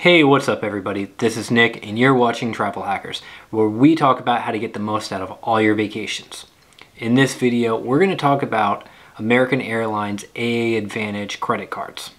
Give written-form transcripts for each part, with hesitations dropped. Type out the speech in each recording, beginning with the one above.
Hey, what's up everybody? This is Nick and you're watching Travel Hackers, where we talk about how to get the most out of all your vacations. In this video, we're going to talk about American Airlines AAdvantage credit cards.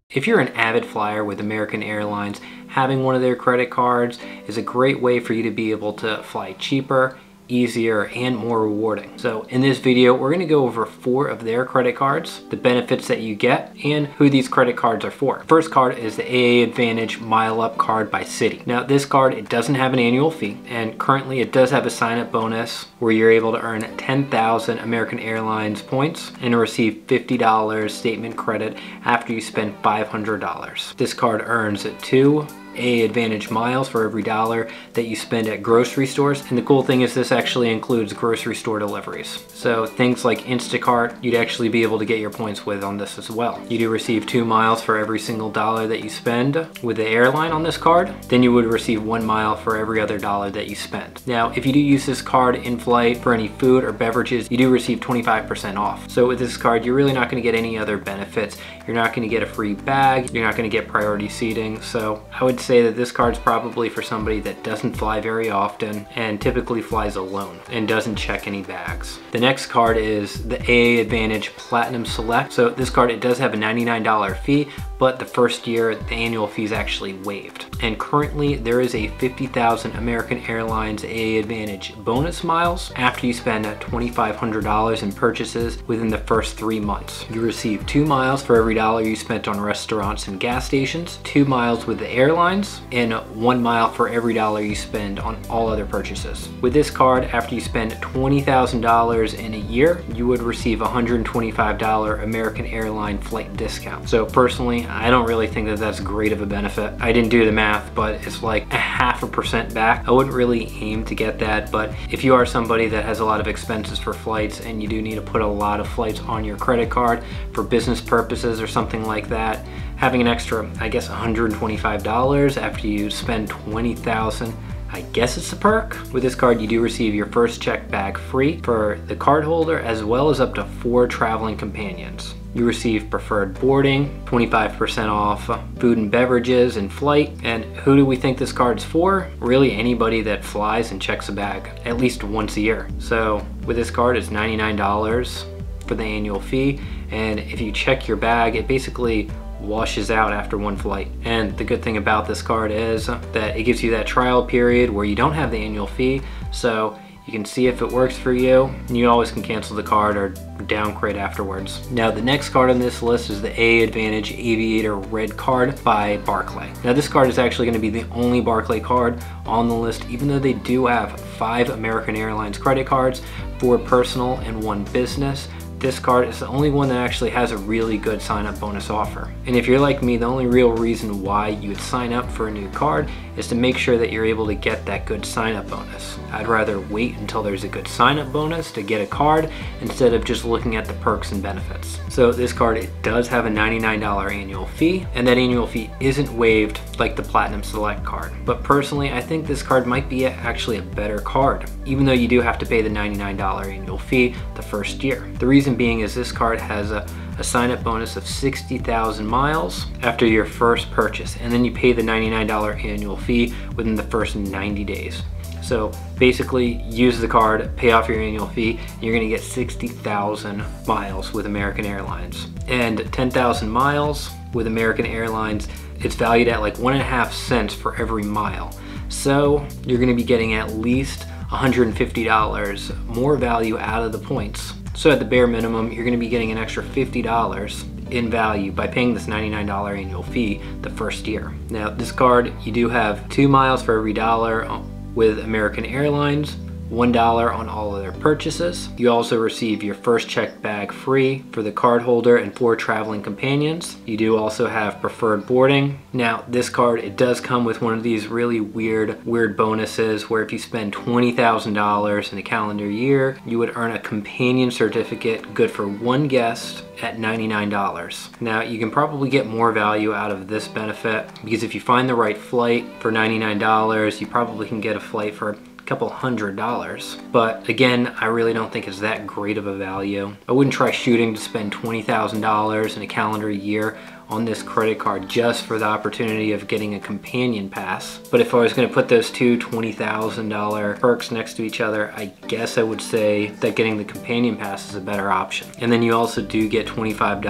If you're an avid flyer with American Airlines, having one of their credit cards is a great way for you to be able to fly cheaper, easier, and more rewarding. So in this video, we're going to go over 4 of their credit cards, the benefits that you get, and who these credit cards are for. First card is the AAdvantage Mile Up card by Citi. Now this card, it doesn't have an annual fee, and currently it does have a sign-up bonus where you're able to earn 10,000 American Airlines points and receive $50 statement credit after you spend $500. This card earns 2 AAdvantage miles for every dollar that you spend at grocery stores, and the cool thing is this actually includes grocery store deliveries. So things like Instacart, you'd actually be able to get your points with on this as well. You do receive 2 miles for every single dollar that you spend with the airline on this card. Then you would receive 1 mile for every other dollar that you spend. Now if you do use this card in flight for any food or beverages, you do receive 25% off. So with this card, you're really not going to get any other benefits. You're not going to get a free bag, you're not going to get priority seating. So I would say that this card's probably for somebody that doesn't fly very often and typically flies alone and doesn't check any bags. The next card is the AAdvantage Platinum Select. So this card, it does have a $99 fee, but the first year the annual fee is actually waived. And currently there is a 50,000 American Airlines AAdvantage bonus miles after you spend $2,500 in purchases within the first 3 months. You receive 2 miles for every dollar you spent on restaurants and gas stations, 2 miles with the airlines, and 1 mile for every dollar you spend on all other purchases. With this card, after you spend $20,000 in a year, you would receive a $125 American Airline flight discount. So personally, I don't really think that that's great of a benefit. I didn't do the math, but it's like 0.5% back. I wouldn't really aim to get that, but if you are somebody that has a lot of expenses for flights and you do need to put a lot of flights on your credit card for business purposes or something like that, having an extra, I guess, $125 after you spend $20,000, I guess it's a perk. With this card, you do receive your first checked bag free for the cardholder, as well as up to 4 traveling companions. You receive preferred boarding, 25% off food and beverages in flight. And who do we think this card's for? Really anybody that flies and checks a bag at least once a year. So with this card, it's $99 for the annual fee. And if you check your bag, it basically washes out after 1 flight. And the good thing about this card is that it gives you that trial period where you don't have the annual fee, so you can see if it works for you, and you always can cancel the card or downgrade afterwards. Now the next card on this list is the AAdvantage Aviator Red card by Barclay. Now this card is actually going to be the only Barclay card on the list, even though they do have 5 American Airlines credit cards, 4 personal and 1 business. This card is the only one that actually has a really good sign-up bonus offer. And if you're like me, the only real reason why you would sign up for a new card is to make sure that you're able to get that good sign-up bonus. I'd rather wait until there's a good sign-up bonus to get a card instead of just looking at the perks and benefits. So this card, it does have a $99 annual fee, and that annual fee isn't waived like the Platinum Select card. But personally, I think this card might be actually a better card, even though you do have to pay the $99 annual fee the first year. The reason being is this card has a sign-up bonus of 60,000 miles after your first purchase, and then you pay the $99 annual fee within the first 90 days. So basically, use the card, pay off your annual fee, and you're gonna get 60,000 miles with American Airlines. And 10,000 miles with American Airlines, it's valued at like 1.5 cents for every mile. So you're gonna be getting at least $150 more value out of the points. So at the bare minimum, you're gonna be getting an extra $50 in value by paying this $99 annual fee the first year. Now this card, you do have 2 miles for every dollar with American Airlines, $1 on all other purchases. You also receive your first checked bag free for the cardholder and 4 traveling companions. You do also have preferred boarding. Now this card, it does come with one of these really weird bonuses where if you spend $20,000 in a calendar year, you would earn a companion certificate good for 1 guest at $99. Now you can probably get more value out of this benefit because if you find the right flight for $99, you probably can get a flight for couple $100. But again, I really don't think it's that great of a value. I wouldn't try shooting to spend $20,000 in a calendar year on this credit card just for the opportunity of getting a companion pass. But if I was going to put those two $20,000 perks next to each other, I guess I would say that getting the companion pass is a better option. And then you also do get $25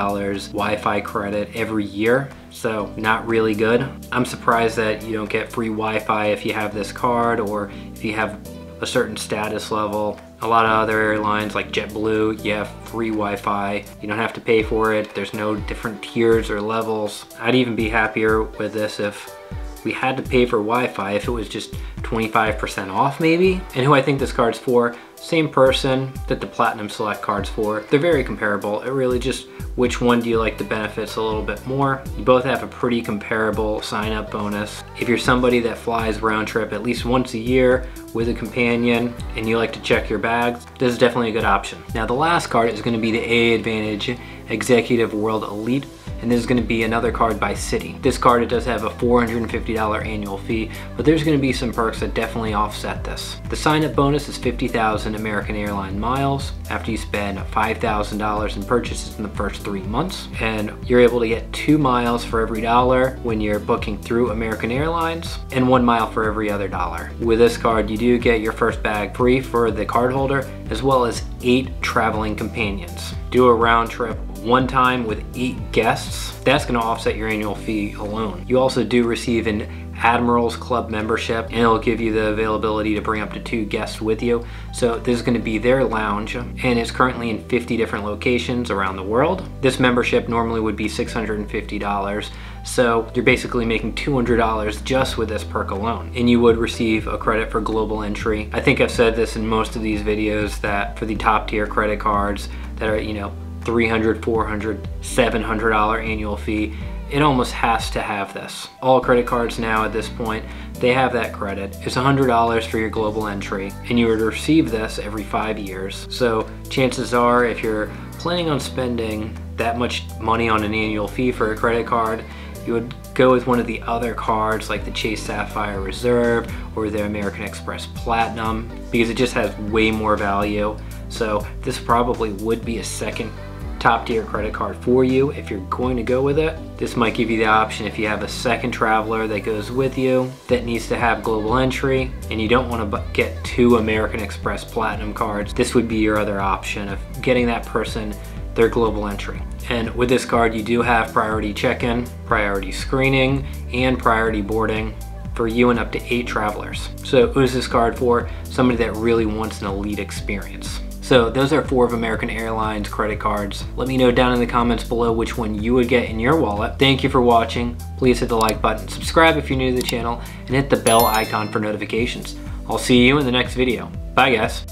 Wi-Fi credit every year, so not really good. I'm surprised that you don't get free Wi-Fi if you have this card, or if you have a certain status level. A lot of other airlines like JetBlue, you have free Wi-Fi. You don't have to pay for it. There's no different tiers or levels. I'd even be happier with this if we had to pay for Wi-Fi, if it was just 25% off maybe. And who I think this card's for, same person that the Platinum Select card's for. They're very comparable. It really just, which one do you like the benefits a little bit more? You both have a pretty comparable sign-up bonus. If you're somebody that flies round trip at least once a year with a companion and you like to check your bags, this is definitely a good option. Now the last card is going to be the AAdvantage Executive World Elite, and this is going to be another card by Citi. This card, it does have a $450 annual fee, but there's going to be some perks that definitely offset this. The sign-up bonus is 50,000 American Airlines miles after you spend $5,000 in purchases in the first 3 months, and you're able to get 2 miles for every dollar when you're booking through American Airlines, and 1 mile for every other dollar. With this card, you do get your first bag free for the cardholder, as well as 8 traveling companions. Do a round trip one time with 8 guests, that's going to offset your annual fee alone. You also do receive an Admirals Club membership, and it'll give you the availability to bring up to 2 guests with you. So this is going to be their lounge, and it's currently in 50 different locations around the world. This membership normally would be $650. So you're basically making $200 just with this perk alone. And you would receive a credit for global entry. I think I've said this in most of these videos that for the top tier credit cards that are, $300, $400, $700 annual fee, it almost has to have this. All credit cards now at this point, they have that credit. It's $100 for your global entry, and you would receive this every 5 years. So chances are, if you're planning on spending that much money on an annual fee for a credit card, you would go with one of the other cards like the Chase Sapphire Reserve or the American Express Platinum, because it just has way more value. So this probably would be a second top tier credit card for you if you're going to go with it. This might give you the option if you have a second traveler that goes with you that needs to have global entry and you don't want to get 2 American Express Platinum cards. This would be your other option of getting that person their global entry. And with this card, you do have priority check-in, priority screening, and priority boarding for you and up to 8 travelers. So who's this card for? Somebody that really wants an elite experience. So those are 4 of American Airlines credit cards. Let me know down in the comments below which one you would get in your wallet. Thank you for watching. Please hit the like button, subscribe if you're new to the channel, and hit the bell icon for notifications. I'll see you in the next video. Bye guys.